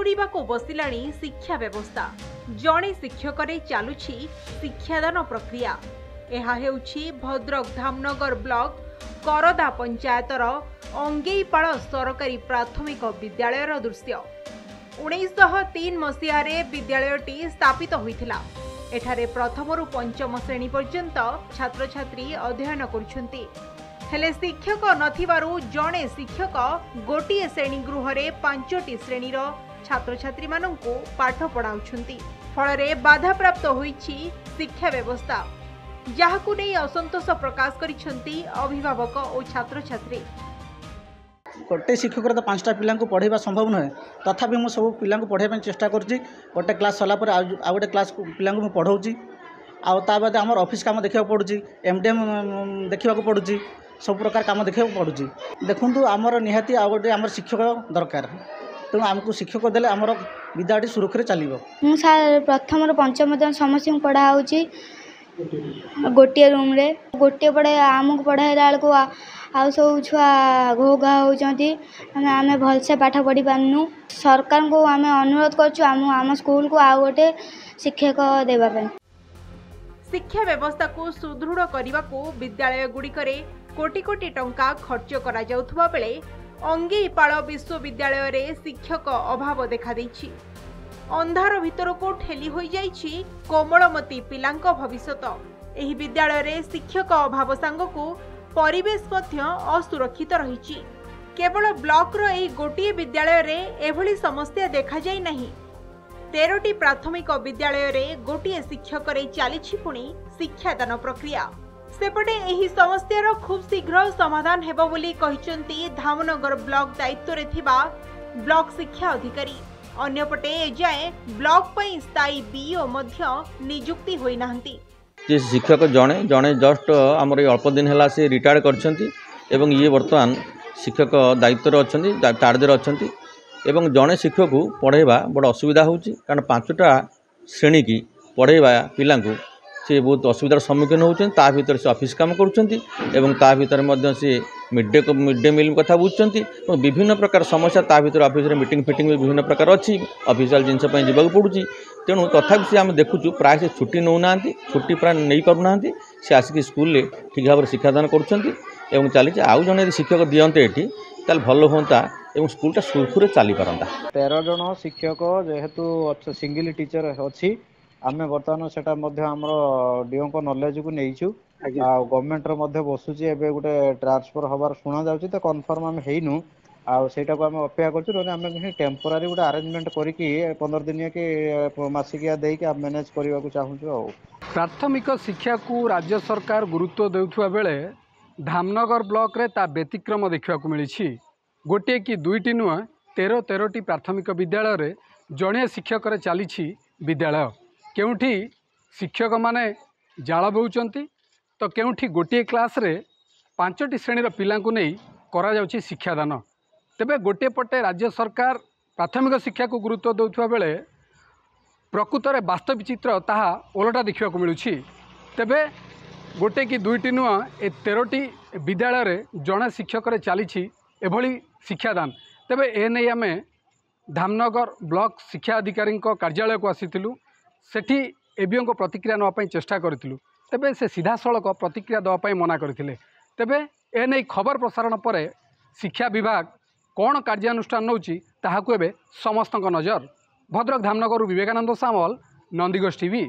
ବିଜୁଡ଼ିବାକୁ ବସିଲାଣି ଶିକ୍ଷା ବ୍ୟବସ୍ଥା। ଜଣେ ଶିକ୍ଷକରେ ଚାଲୁଛି ଶିକ୍ଷାଦାନ ପ୍ରକ୍ରିୟା। ଏହା ହେଉଛି ଭଦ୍ରକ ଧାମନଗର ବ୍ଲକ କରଦା ପଞ୍ଚାୟତର ଅଙ୍ଗେଇପାଳ ସରକାରୀ ପ୍ରାଥମିକ ବିଦ୍ୟାଳୟର ଦୃଶ୍ୟ। 1903 ମସିହାରେ ବିଦ୍ୟାଳୟଟି ସ୍ଥାପିତ ହୋଇଥିଲା। ଏଠାରେ ପ୍ରଥମରୁ ପଞ୍ଚମ ଶ୍ରେଣୀ ପର୍ଯ୍ୟନ୍ତ ଛାତ୍ରଛାତ୍ରୀ ଅଧ୍ୟୟନ କରୁଛନ୍ତି। ହେଲେ ଶିକ୍ଷକ ନଥିବାରୁ ଜଣେ ଶିକ୍ଷକ ଗୋଟିଏ ଶ୍ରେଣୀ ଗୃହରେ 5ଟି ଶ୍ରେଣୀର ଛାତ୍ରଛାତ୍ରୀମାନଙ୍କୁ ପାଠ ପଢ଼ାଉଛନ୍ତି। ଫଳରେ ବାଧାପ୍ରାପ୍ତ ହୋଇଛି ଶିକ୍ଷା ବ୍ୟବସ୍ଥା, ଯାହାକୁ ନେଇ ଅସନ୍ତୋଷ ପ୍ରକାଶ କରିଛନ୍ତି ଅଭିଭାବକ ଓ ଛାତ୍ରଛାତ୍ରୀ। गोटे शिक्षक तो 5टा पिला पढ़ाइबा संभव नुहे, तथापि मुझे सब पिला पढ़ाई चेष्टा करुँची। गोटे क्लास सरलापर आउ गोटे क्लास पिला पढ़ाऊँगी। आउ बाद आम ऑफिस काम देखा पड़ुची, एमडीएम देखा पड़ुची, सब प्रकार काम देखा पड़ुची। देखूँ आमर निहाती आउ गोटे आम शिक्षक दरकार, तेणु आमको शिक्षक देले आमर विद्यालय सुरक्षित चलो। मुझे प्रथम पंचम समस्त पढ़ाऊँ गोटे रूम रे, गोटे पढ़े आमको पढ़ाला बेलू आउ सब छुआ घो घा होती। आम भलसे पाठ पढ़ी पार्नु। सरकार को आम अनुरोध करम स्कूल को आउ गोटे शिक्षक देवाई। शिक्षा व्यवस्था को सुदृढ़ करने को विद्यालय गुड़िकरे कोटी कोटी टंका खर्च करा जाउथुबा बेले अंगेइपाळ विश्वविद्यालय रे शिक्षक अभाव देखा देछि। अंधार भितर को ठेली होई जाइछि कोमलमती पिलांक भविष्यत। एही विद्यालय रे शिक्षक अभाव सांगको परिवेश मध्य असुरक्षित रहिछि। केवल ब्लॉक रो एही गोटिए विद्यालय रे एभली समस्या देखा जाय नहीं। 13टी प्राथमिक विद्यालय रे गोटिए शिक्षक रे चालिछि पुणी शिक्षादान प्रक्रिया। सेपटे एही समस्यार खूब शीघ्र समाधान हेबो बोली कहिसंती धामनगर ब्लॉक दायित्व रे थिबा ब्लॉक शिक्षा अधिकारी। अन्यपटे एजाए ब्लॉक पई स्थायी बीओ मध्य नियुक्ति होई नाहंती। जे शिक्षक जणे जणे जस्ट आमर अल्प दिन है से रिटायर करछंती एवं ये वर्तमान शिक्षक दायित्व अच्छी चार्जर अच्छी एवं जड़े शिक्षक को पढ़ाइबा बड़ असुविधा होउची, कारण 5टा श्रेणी की पढ़ाइबा पिला से बहुत असुविधार सम्मुखीन होउछन। ता भीतर से ऑफिस काम करुछंती एवं ता भीतर मध्य से मिड डे मील कथा बुझुछंती और विभिन्न प्रकार समस्या ता भीतर ऑफिस रे मीटिंग फिटिंग भी विभिन्न प्रकार अच्छी ऑफिशियल जिनस पई जीवाक पड़ुची। तेणु तथापि से आम देखुचु प्राय से छुट्टी नौ ना, छुट्टी प्राय नहीं पारना से आसिक स्कूल ठीक भाव में शिक्षादान कर चली। आउ जन शिक्षक दियंते ये ताल भल होता एवं स्कूलटा सुरखुरे चली पारंता। 13 जन शिक्षक जेहेतु सिंगल टीचर अच्छी आम बर्तमान से डीओ को नॉलेज को नहीं गवर्नमेंट बसुची ए गोटे ट्रांसफर हबार शुणा जाऊँगी। तो कन्फर्म आम हेनु आईटा को आम अपेक्षा कर टेम्पोरारी गोटे आरेंजमेंट करके 15 दिन कि मसिकिया देके आम मैनेज करने को चाहूँ। प्राथमिक शिक्षा को राज्य सरकार गुरुत्व देउथुवा बेले धामनगर ब्लॉक रे ता व्यतिक्रम देखा मिली। गोटे कि दुईटी नुह 13टी प्राथमिक विद्यालय रे जड़े शिक्षक चली विद्यालय। केउठी शिक्षक माने जाल बोउचंती तो केउठी गोटे क्लास रे 5टी श्रेणीर पिला नहीं करा जाउची शिक्षादान। तेबे गोटे पटे राज्य सरकार प्राथमिक शिक्षा को गुरुत्व देउथुवा बेले प्रकृत में वास्तविक चित्र ताहा ओलटा देखा मिलूँ। तेबे गोटे कि दुईटी नुह ए 13टी विद्यालय रे जड़े शिक्षक चली एभली शिक्षादान। तेबे ए नहीं आम धामनगर ब्लॉक शिक्षा अधिकारी कार्यालय को आसीथिलु। सेठी एबीओ को प्रतिक्रिया नापी चेष्टा करूँ, तेबे से सीधा सड़क प्रतिक्रिया देवाई मना करथिले। तेबे ए नहीं खबर प्रसारण पर शिक्षा विभाग कौन कार्यानुष्ठान नौची ताहाकु एबे समस्त नजर। भद्रक धामनगर विवेकानंद सामल, नंदीगोष टीवी।